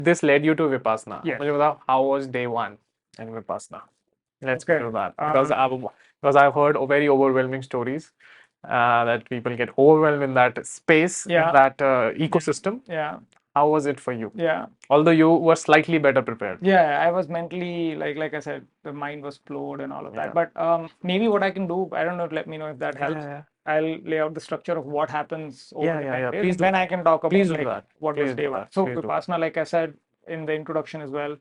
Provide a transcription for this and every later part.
this led you to Vipassana. Yes. मुझे बताओ, how was day one in Vipassana? Let's get Okay. to that because I've heard very overwhelming stories that people get overwhelmed in that space, in Yeah. that ecosystem. Yeah. How was it for you? Yeah. Although you were slightly better prepared. Yeah, I was mentally like I said, the mind was flowed and all of that. Yeah. But maybe what I can do, I don't know, let me know if that helps. Yeah. I'll lay out the structure of what happens over the 10 days, Please and do then I that. can talk about Please do like that. what Please was do day one. that. So Please do that. Vipassana, like I said in the introduction as well,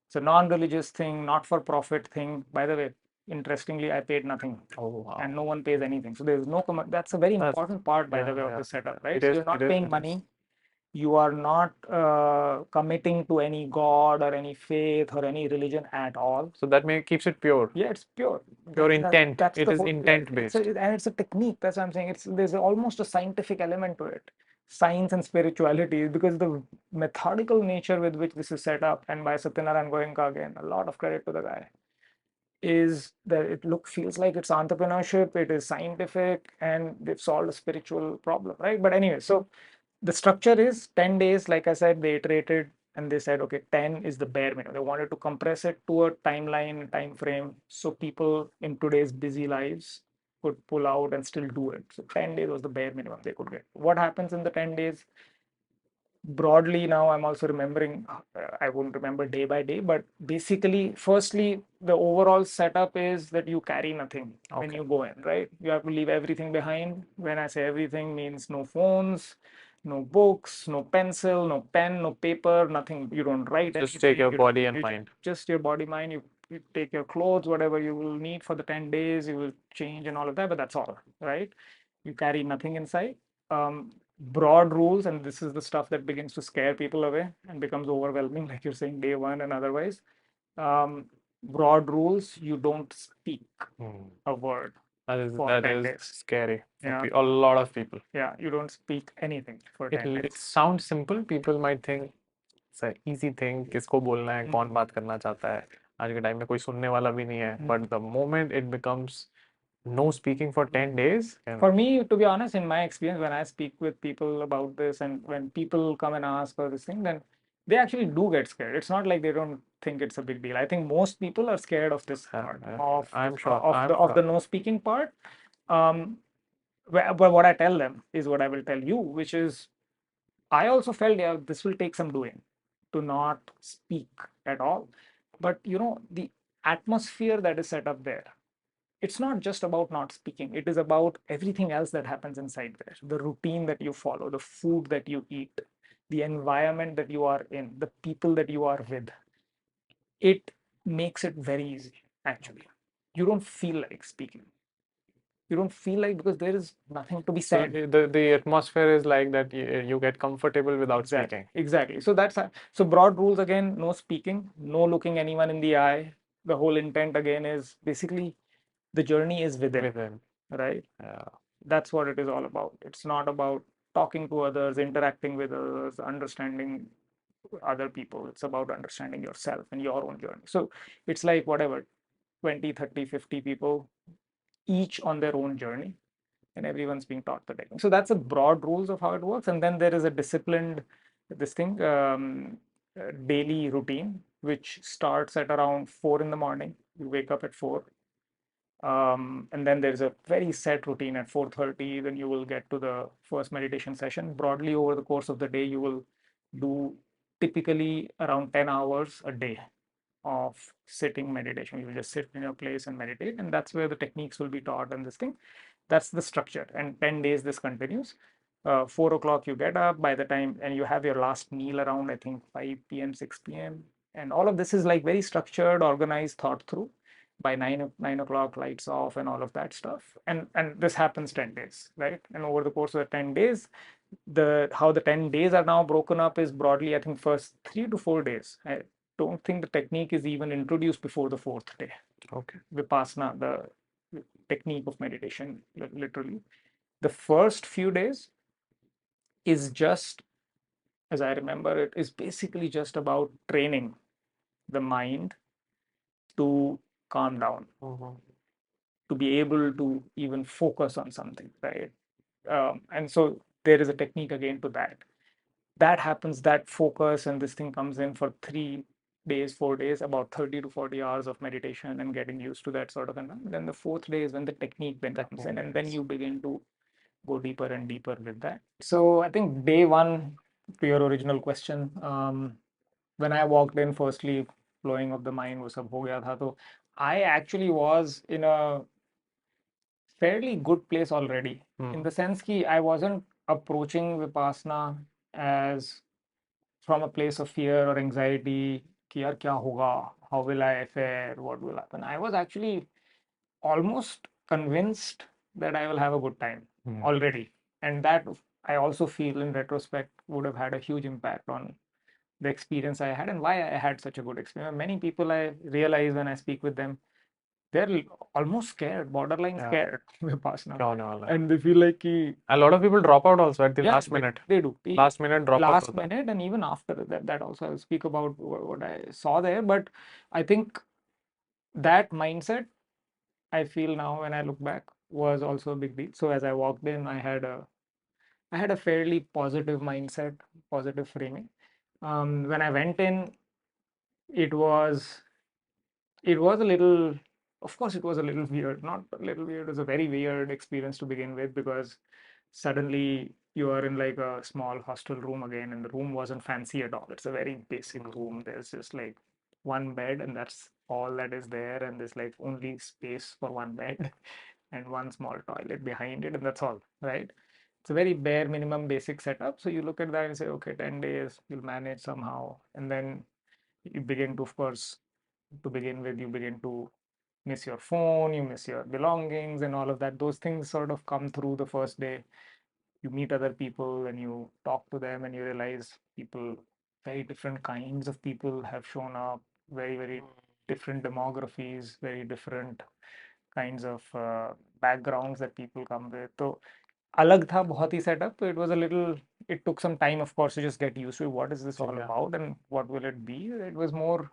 it's a non-religious thing, not for profit thing. By the way, interestingly, I paid nothing. Oh, wow. And no one pays anything. So there's no that's a very That's- important part, by the way, of yeah, the setup, yeah. right? It So is. you're not It is. paying money. You are not committing to any god or any faith or any religion at all. So that keeps it pure. Yeah, it's pure. Pure intent. That's It the is whole, intent based. and it's a technique. That's what I'm saying. There's almost a scientific element to it, science and spirituality, because the methodical nature with which this is set up, and by Satyanarayan Goenka again, a lot of credit to the guy, is that it feels like it's entrepreneurship, it is scientific, and they've solved a spiritual problem, right? But anyway, so the structure is 10 days. Like I said, they iterated and they said, okay, 10 is the bare minimum. They wanted to compress it to a timeline, time frame, so people in today's busy lives could pull out and still do it. So 10 days was the bare minimum they could get. What happens in the 10 days? Broadly, now I'm also remembering, I won't remember day by day, but basically, firstly, the overall setup is that you carry nothing when you go in, right? You have to leave everything behind. When I say everything, means no phones, no books, no pencil, no pen, no paper, nothing. You don't write Just anything. take your You body and mind. just your body, mind. You take your clothes, whatever you will need for the 10 days, you will change and all of that, but that's all, right? You carry nothing inside. Broad rules, and this is the stuff that begins to scare people away and becomes overwhelming, like you're saying, day one and otherwise. Broad rules: you don't speak a word for 10 days. Scary for Yeah. a lot of people. Yeah, you don't speak anything for 10 It days. sounds simple. People might think it's an easy thing. किसको बोलना है, कौन बात करना चाहता है, आज के टाइम में कोई सुनने वाला भी नहीं है. But the moment it becomes no speaking for 10 days. For me, to be honest, in my experience, when I speak with people about this, and when people come and ask for this thing, then they actually do get scared. It's not like they don't think it's a big deal. I think most people are scared of this part, I'm sure. of the no speaking part. But what I tell them is what I will tell you, which is, I also felt, yeah, this will take some doing to not speak at all. But the atmosphere that is set up there, it's not just about not speaking. It is about everything else that happens inside there. The routine that you follow, the food that you eat, the environment that you are in, the people that you are with. It makes it very easy, actually. You don't feel like speaking. You don't feel like, because there is nothing to be said. So the atmosphere is like that. You get comfortable without speaking. Exactly. So so broad rules again: no speaking, no looking anyone in the eye. The whole intent again is basically the journey is within. Right? Yeah. That's what it is all about. It's not about talking to others, interacting with others, understanding other people. It's about understanding yourself and your own journey. So it's like whatever, 20, 30, 50 people, each on their own journey, and everyone's being taught the technique. So that's the broad rules of how it works. And then there is a disciplined, daily routine, which starts at around 4 in the morning. You wake up at 4. And then there's a very set routine at 4:30. Then you will get to the first meditation session. Broadly, over the course of the day, you will do typically around 10 hours a day of sitting meditation. You will just sit in your place and meditate, and that's where the techniques will be taught. And this thing, that's the structure. And 10 days this continues. 4 o'clock you get up, by the time, and you have your last meal around, I think, 5 p.m., 6 p.m. And all of this is like very structured, organized, thought through. By 9 o'clock, lights off and all of that stuff. And this happens 10 days, right? And over the course of the 10 days, how the 10 days are now broken up is broadly, I think, first 3 to 4 days. I don't think the technique is even introduced before the 4th day. Okay. Vipassana, the technique of meditation, literally. The first few days is just, as I remember, it is basically just about training the mind to calm down, to be able to even focus on something, right? And so there is a technique again to that. that happens, that focus, and this thing comes in for 3 days, 4 days, about 30 to 40 hours of meditation and getting used to that sort of environment. Then the fourth day is when the technique then comes in, and then you begin to go deeper and deeper with that. So I think day one, to your original question, when I walked in, firstly, flowing of the mind वो सब हो गया था, तो I actually was in a fairly good place already, in the sense कि I wasn't approaching Vipassana as from a place of fear or anxiety कि यार क्या होगा, how will I fare, what will happen. I was actually almost convinced that I will have a good time already, and that I also feel in retrospect would have had a huge impact on the experience I had and why I had such a good experience. Many people, I realize when I speak with them, they're almost scared, borderline Yeah. scared Vipassana, क्या होने वाला है? and they feel like कि A lot of people drop out also at the yeah, last minute. they do. Last minute drop out Last होता है. minute, and even after that, that also I'll speak about what I saw there. But I think that mindset, I feel now when I look back, was also a big deal. So as I walked in, I had a fairly positive mindset, positive framing. When I went in, it was it was a little, of course, it was a little weird. Not a little weird, it was a very weird experience to begin with, because suddenly you are in like a small hostel room again, and the room wasn't fancy at all. It's a very basic room. There's just like one bed, and that's all that is there, and there's like only space for one bed and one small toilet behind it, and that's all, right? It's a very bare minimum basic setup. So you look at that and say, okay, 10 days you'll manage somehow. And then you begin to, of course, to begin with, you begin to miss your phone, you miss your belongings and all of that. Those things sort of come through the first day. You meet other people and you talk to them, and you realize people, very different kinds of people have shown up, very, very different demographies, very different kinds of backgrounds that people come with. So अलग था बहुत ही setup. So it was a little, it took some time, of course, to just get used to what is this all about and what will it be. It was more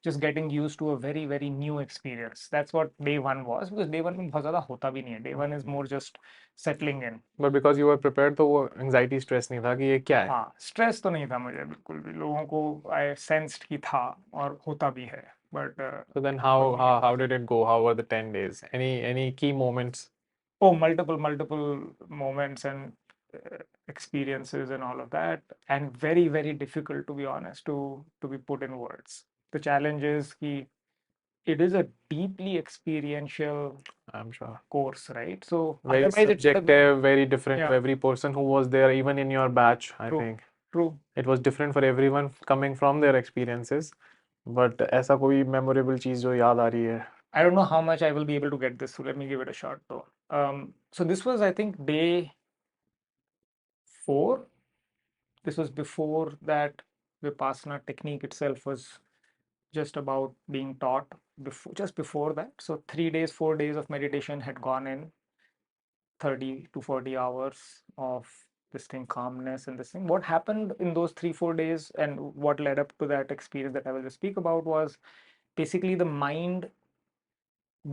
just getting used to a very, very new experience. That's what day one was, because day one में बहुत ज़्यादा होता भी नहीं है. Day one is more just settling in. But because you were prepared, तो वो anxiety stress नहीं था कि ये क्या है. हाँ, stress तो नहीं था मुझे बिल्कुल भी. लोगों को I sensed कि था और होता भी है. But So then how did it go? How were the 10 days? Any key moments? oh, multiple moments and experiences and all of that, and very, very difficult, to be honest, to be put in words. The challenge is कि it is a deeply experiential I'm sure. course, right? So Very otherwise it would have been, subjective, very different to yeah, every person who was there, even in your batch, I true, think. true. It was different for everyone coming from their experiences. But ऐसा कोई memorable चीज़ जो याद आ रही है? I don't know how much I will be able to get this, so let me give it a shot though. So this was, I think, day 4. This was before that Vipassana technique itself was just about being taught, just before that. So 3 days, 4 days of meditation had gone in, 30 to 40 hours of this thing, calmness and this thing. What happened in those 3, 4 days and what led up to that experience that I will just speak about was basically the mind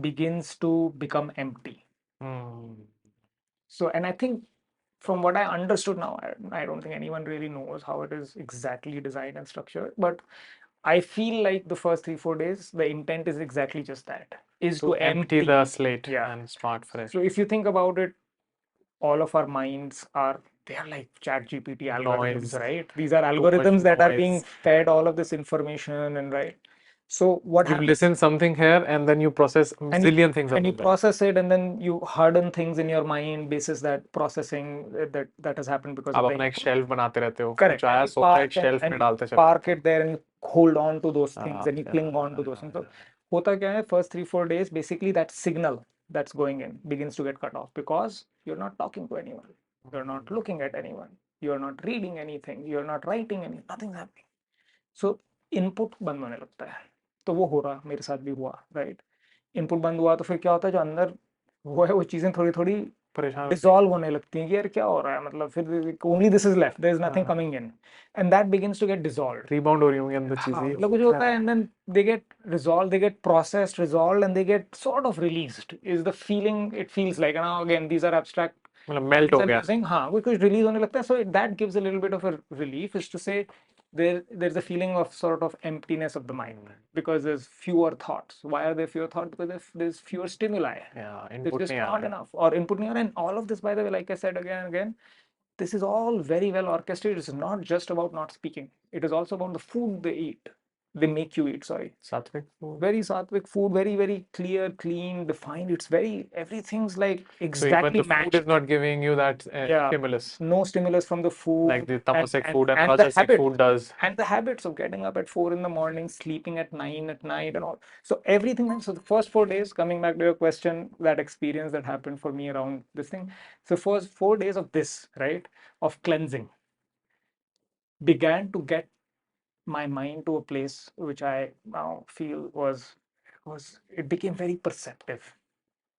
begins to become empty. So, and I think from what I understood now, I don't think anyone really knows how it is exactly designed and structured, but I feel like the first 3, 4 days, the intent is exactly just that, is to empty empty. the slate Yeah. and start fresh. So if you think about it, all of our minds are, they are like chat GPT algorithms, Noise. right? These are much algorithms that are being noise. fed all of this information, and right. So what You happens? listen something here and then you process a And you, zillion things and you about that. process it, and then you harden things in your mind basis that processing that has happened because आप of the अपना एक input. Shelf बनाते रहते हो. Correct. कुछ आया And you सोचा एक park शेल्फ and में you डालते चले park जाते it there, and you hold on to those हो. things, and you cling on to those things. So yeah. होता क्या है, first 3, 4 days, basically that signal that's going in begins to get cut off, because you're not talking to anyone, you're not looking at anyone, you're not reading anything, you're not writing anything, nothing's happening. So input बंद होने लगता है. तो वो हो रहा, मेरे साथ भी हुआ, right? इनपुट बंद हुआ तो फिर क्या होता है, जो अंदर वो है, वो चीजें थोड़ी थोड़ी परेशान डिसॉल्व होने लगती हैं कि यार क्या हो रहा है, मतलब फिर only this is left, there is nothing coming in, and that begins to get dissolved. Rebound हो रही होंगी अंदर हाँ, चीजें. मतलब कुछ होता है, and then they get resolve, they get processed, resolve, and they get sort of released, is the feeling it feels like. Now again, these are abstract मतलब मेल्ट हो I'm गया. using, हाँ वो कुछ release होने लगता है, so that gives a little bit of a relief, is to say there's a feeling of sort of emptiness of the mind because there's fewer thoughts. Why are there fewer thoughts? Because there's fewer stimuli. Yeah, There's input just नहीं आ not रहा है. enough, or input नहीं आ रहा है. And all of this, by the way, like I said again and again, this is all very well orchestrated. It's not just about not speaking. It is also about the food they eat. They make you eat, sorry. Sattvic food. Very sattvic food, very, very clear, clean, defined. It's very, everything's like So even exactly the food matched. is not giving you that Yeah, stimulus no stimulus from the like food, the tamasic food and and the rajasic habit, food does. and the habits of getting up at 4 in the morning, sleeping at 9 at night, and all. So everything. So the first 4 days, coming back to your question, that experience that happened for me around this thing. So first 4 days of this, right, of cleansing, began to get my mind to a place which I now feel was it became very perceptive,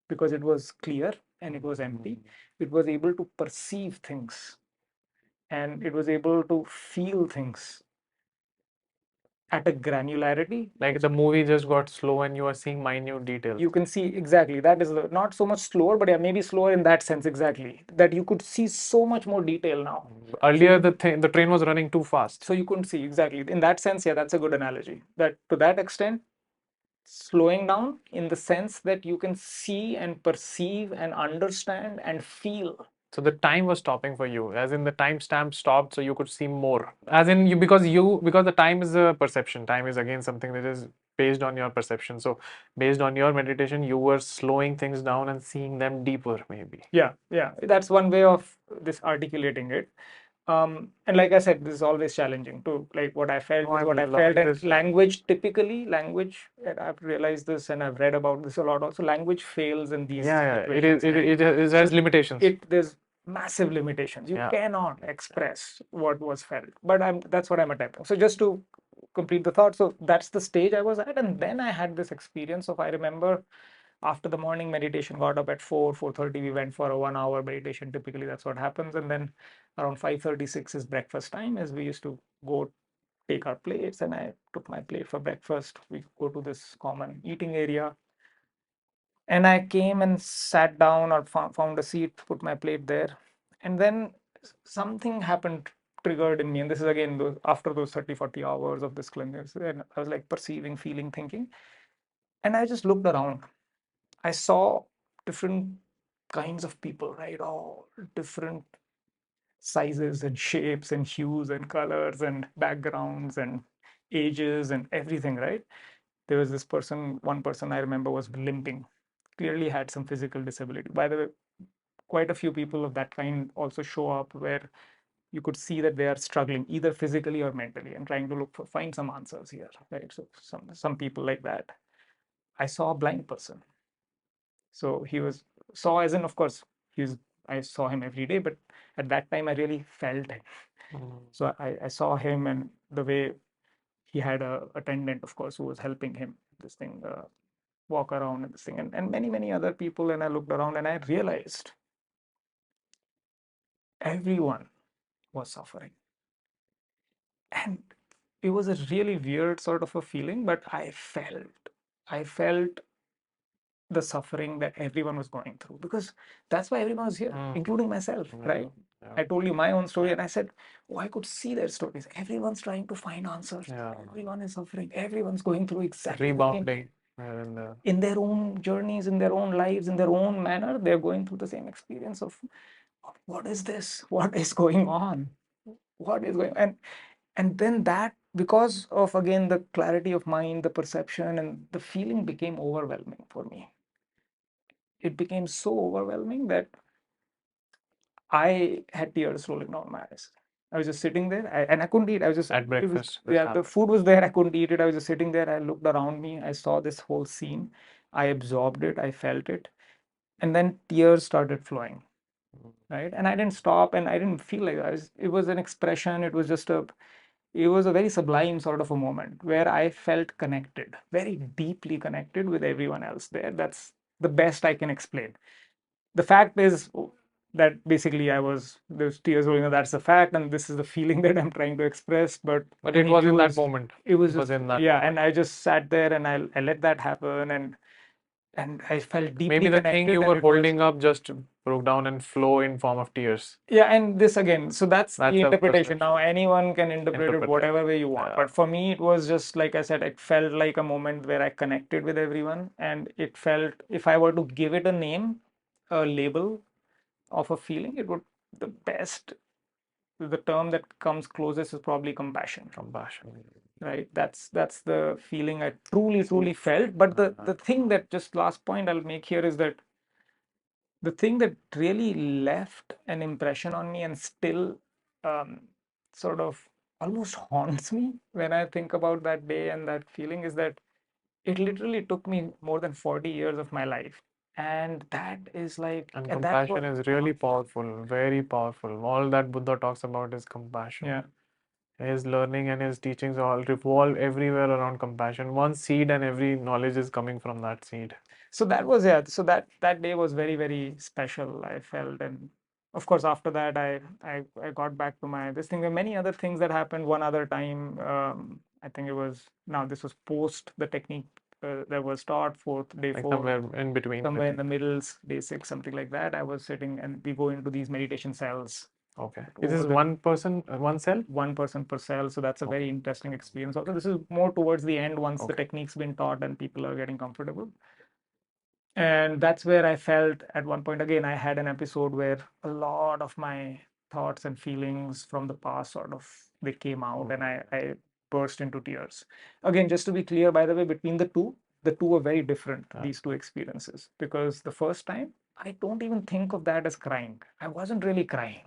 because it was clear and it was empty. It was able to perceive things, and it was able to feel things at a granularity. Like the movie just got slow and you are seeing minute details. You can see exactly, that is not so much slower, but yeah, maybe slower in that sense, exactly, that you could see so much more detail now. Earlier, the train was running too fast. So you couldn't see, exactly, in that sense. Yeah, that's a good analogy, that to that extent, slowing down in the sense that you can see and perceive and understand and feel. So the time was stopping for you, as in the timestamp stopped, so you could see more. As in because the time is a perception. Time is again something that is based on your perception. So based on your meditation, you were slowing things down and seeing them deeper, maybe. Yeah, that's one way of this articulating it. And like I said, this is always challenging to, like, what I felt Oh, is I'm what I felt. loving And this. language, typically language, and I've realized this and I've read about this a lot also, language fails in these Yeah, it is. situations, right? It So has limitations. there's massive limitations. You Yeah. cannot express what was felt. But that's what I'm attempting. So just to complete the thought, so that's the stage I was at, and then I had this experience of, I remember, after the morning meditation, got up at 4:30, we went for a 1 hour meditation. Typically that's what happens. And then around 5:36 is breakfast time, as we used to go take our plates, and I took my plate for breakfast. We go to this common eating area, and I came and sat down, or found a seat, put my plate there. And then something happened, triggered in me, and this is again after those 30-40 hours of this cleanliness, and I was like perceiving, feeling, thinking, and I just looked around. I saw different kinds of people, right? All different sizes and shapes and hues and colors and backgrounds and ages and everything, right? There was this person, one person I remember was limping, clearly had some physical disability. By the way, quite a few people of that kind also show up, where you could see that they are struggling either physically or mentally and trying to find some answers here, right? So some people like that. I saw a blind person. So he was, saw as in, of course, I saw him every day, but at that time I really felt him. So I saw him, and the way he had a attendant, of course, who was helping him this thing, walk around and this thing, and many other people. And I looked around and I realized everyone was suffering. And it was a really weird sort of a feeling, but I felt the suffering that everyone was going through, because that's why everyone was here, including myself, right? I told you my own story, and I said, oh, I could see their stories. Everyone's trying to find answers. Everyone is suffering. Everyone's going through exactly Rebounding. in their own journeys, in their own lives, in their own manner. They're going through the same experience of, what is this? What is going on? What is going on? And then that, because of, again, the clarity of mind, the perception, and the feeling became overwhelming for me. It became so overwhelming that I had tears rolling down my eyes. I was just sitting there, and I couldn't eat. I was just at breakfast. The food was there. I couldn't eat it. I was just sitting there. I looked around me. I saw this whole scene. I absorbed it. I felt it, and then tears started flowing. Right, and I didn't stop, and I didn't feel like that. It was an expression. It was a very sublime sort of a moment where I felt connected, very deeply connected with everyone else there. That's the best I can explain. The fact is that basically there's tears rolling. That's the fact, and this is the feeling that I'm trying to express. But it was in that moment. It was in that yeah, moment. and I just sat there, and I let that happen, and and I felt deeply Maybe the thing connected, you and were it was, holding up just broke down and flow in form of tears. yeah, and this again, so that's the That's a interpretation. perception. Now anyone can interpret it Interpret it. whatever way you want, Yeah. but for me it was just like I said, it felt like a moment where I connected with everyone, and it felt, if I were to give it a name, a label of a feeling, it would, the best, the term that comes closest is probably compassion. Compassion. Right, that's the feeling I truly felt. But the thing that, just last point I'll make here, is that the thing that really left an impression on me and still um, sort of almost haunts me when I think about that day and that feeling, is that it literally took me more than 40 years of my life, and that is like, And and that's compassion what, is really powerful, very powerful. All that Buddha talks about is compassion. yeah. His learning and his teachings all revolve everywhere around compassion. One seed and every knowledge is coming from that seed. So that was, yeah, so that day was very special, I felt. And of course after that I got back to my this thing. There were many other things that happened one other time. I think it was, now this was post the technique that was taught, day Like 4, somewhere in between. somewhere in the middle, day 6, something like that. I was sitting, and we go into these meditation cells. Okay. Is Over this the one person, one cell? one person per cell, so that's a very Okay. interesting experience. Also, this is more towards the end, once the Okay. technique's been taught and people are getting comfortable. And that's where I felt at one point, again, I had an episode where a lot of my thoughts and feelings from the past sort of, they came out, and I burst into tears. Again, just to be clear, by the way, between the two are very different, these two experiences, because the first time, I don't even think of that as crying. I wasn't really crying.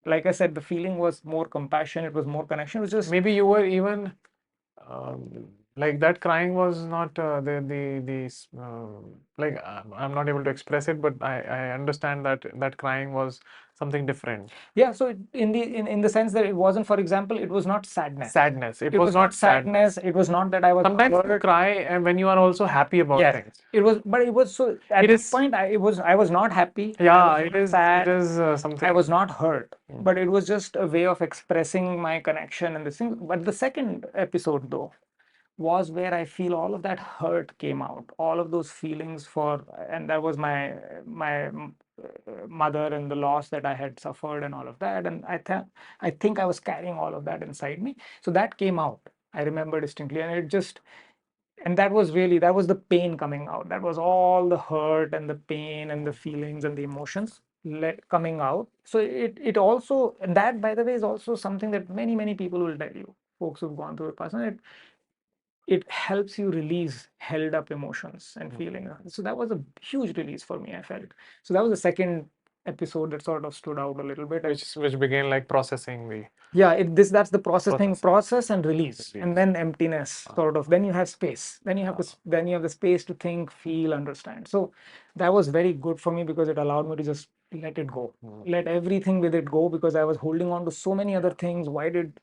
Like I said, the feeling was more compassion, it was more connection. It was just, Maybe you were even like that crying was not like I'm not able to express it, but I understand that that crying was something different. yeah. So in the sense that it wasn't, for example, it was not sadness. Sadness. It It was was not not sadness. sadness. It was not that I was Sometimes you hurt. cry and when you are also happy about Yes, things. it was, but it was, so at It that is, point, I was not happy. I yeah, was it not is, it sad. is I something. was not hurt. Mm. But it was just a way of expressing my connection and this thing. But the second episode, though, was where I feel all of that hurt came out, all of those feelings for, and that was my mother and the loss that I had suffered and all of that. And I think I was carrying all of that inside me. So that came out. I remember distinctly, and it just, and that was really, that was the pain coming out. That was all the hurt and the pain and the feelings and the emotions coming out. So it also, and that, by the way, is also something that many people will tell you, folks who've gone through Vipassana. It helps you release held up emotions and feelings. So that was a huge release for me, I felt. So that was the second episode that sort of stood out a little bit. Which began like processing the Yeah, that's the processing, process. process and release, Release. and then emptiness, sort of. Then you have space. Then you have then you have the space to think, feel, understand. So that was very good for me, because it allowed me to just let it go, let everything with it go, because I was holding on to so many other things. Why did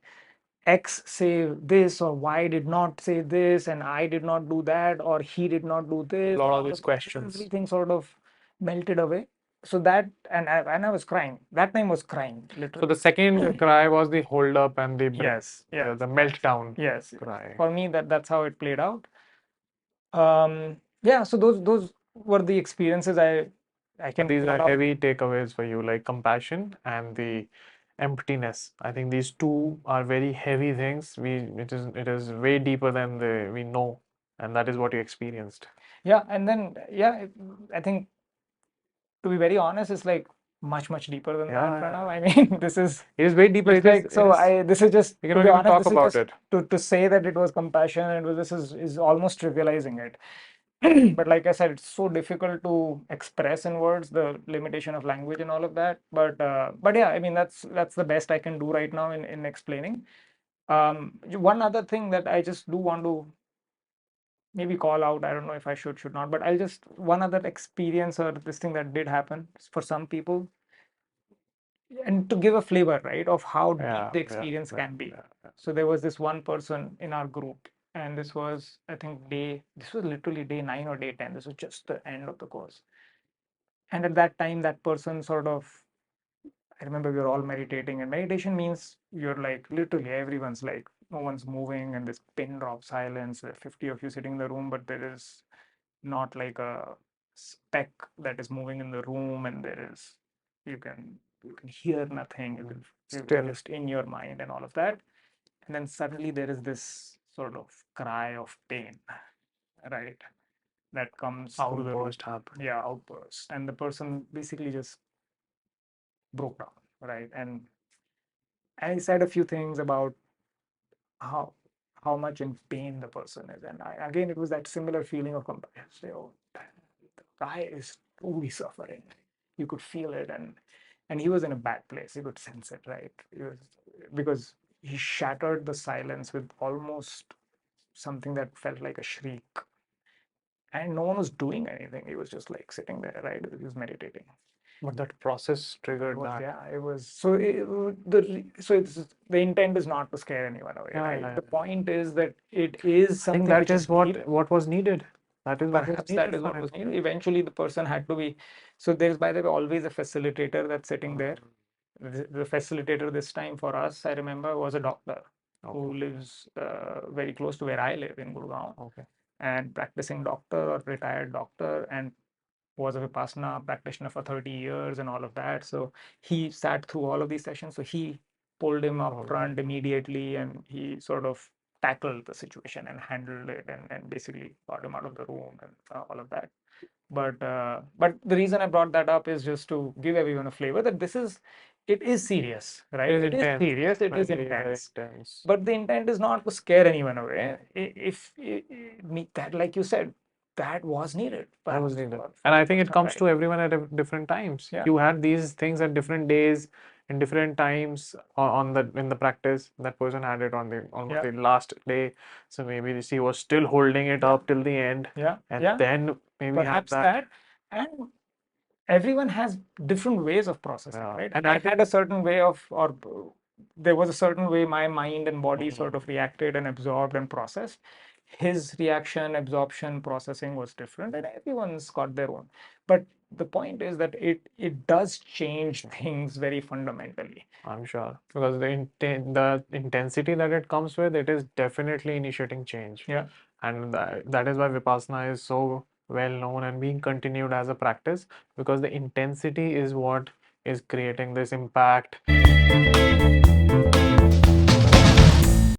X say this, or why did not say this, and I did not do that, or he did not do A this. lot of All these of questions. everything sort of melted away. So that, and I was crying. That time was crying, So literally. the second cry was the hold up and the Yes, the meltdown yes. cry. For me, that's how it played out. Yeah. So those were the experiences I can These are call out. heavy takeaways for you, like compassion and the emptiness. I think these two are very heavy things. It is way deeper than the we know, and that is what you experienced. Yeah, and then yeah, I think, to be very honest, it's like much deeper than that, Yeah, Pranav. I mean, this is, it is way deeper. it's It is. like, It so is. this is just, We to cannot be even honest, talk this is about just it. to say that it was compassion, and this is almost trivializing it. But like I said, it's so difficult to express in words, the limitation of language and all of that. But yeah, I mean, that's the best I can do right now in explaining. One other thing that I just do want to maybe call out, I don't know if I should not, but I'll just, one other experience or this thing that did happen for some people, and to give a flavor, right, of how deep the experience can be. So there was this one person in our group, and this was, I think, this was literally day 9 or day 10. This was just the end of the course. And at that time, that person sort of, I remember we were all meditating, and meditation means you're like, literally everyone's like, no one's moving, and this pin drop silence. There are 50 of you sitting in the room, but there is not like a speck that is moving in the room and you can hear nothing, you're Still. just in your mind and all of that. And then suddenly there is this sort of cry of pain, right? That comes through the room. Outburst happened. Yeah, outburst. And the person basically just broke down, right? And I said a few things about how how much in pain the person is. And again, it was that similar feeling of compassion. Say, oh, the guy is truly suffering. You could feel it, and he was in a bad place. You could sense it, right? Because he shattered the silence with almost something that felt like a shriek. And no one was doing anything. He was just like sitting there, right? He was meditating. But that process triggered that. Yeah, it was so the intent is not to scare anyone away, Yeah, right? yeah, The yeah. point is that it is I something think that which is is needed. what was needed. That is what was Perhaps that needed is for what him. was needed. Eventually, the person had to be. So there's, by the way, always a facilitator that's sitting there. The facilitator this time for us, I remember, was a doctor who Okay. lives very close to where I live in Gurgaon, Okay. and practicing doctor or retired doctor, and was a Vipassana practitioner for 30 years and all of that. So he sat through all of these sessions. So he pulled him up front immediately, and he sort of tackled the situation and handled it, and basically got him out of the room and all of that. But the reason I brought that up is just to give everyone a flavor that it is serious, right? It is It is intense. serious. It is Very, very intense. intense. But the intent is not to scare anyone away. That, like you said, that was needed. That was Perhaps needed. for And the I think it person, comes right? to everyone at different times. Yeah. You had these things at different days in different times on the in the practice. That person had it on the almost Yeah. the last day. So maybe she was still holding it up till the end. Yeah. And Yeah. then maybe had Perhaps that. that. And everyone has different ways of processing, Yeah. right? And I I had think a certain way of, or there was a certain way my mind and body sort of Mhm. reacted and absorbed and processed. His reaction, absorption, processing was different, and everyone's got their own. But the point is that it does change things very fundamentally. I'm sure because the intensity that it comes with, it is definitely initiating change. Yeah. And that is why Vipassana is so well known and being continued as a practice, because the intensity is what is creating this impact.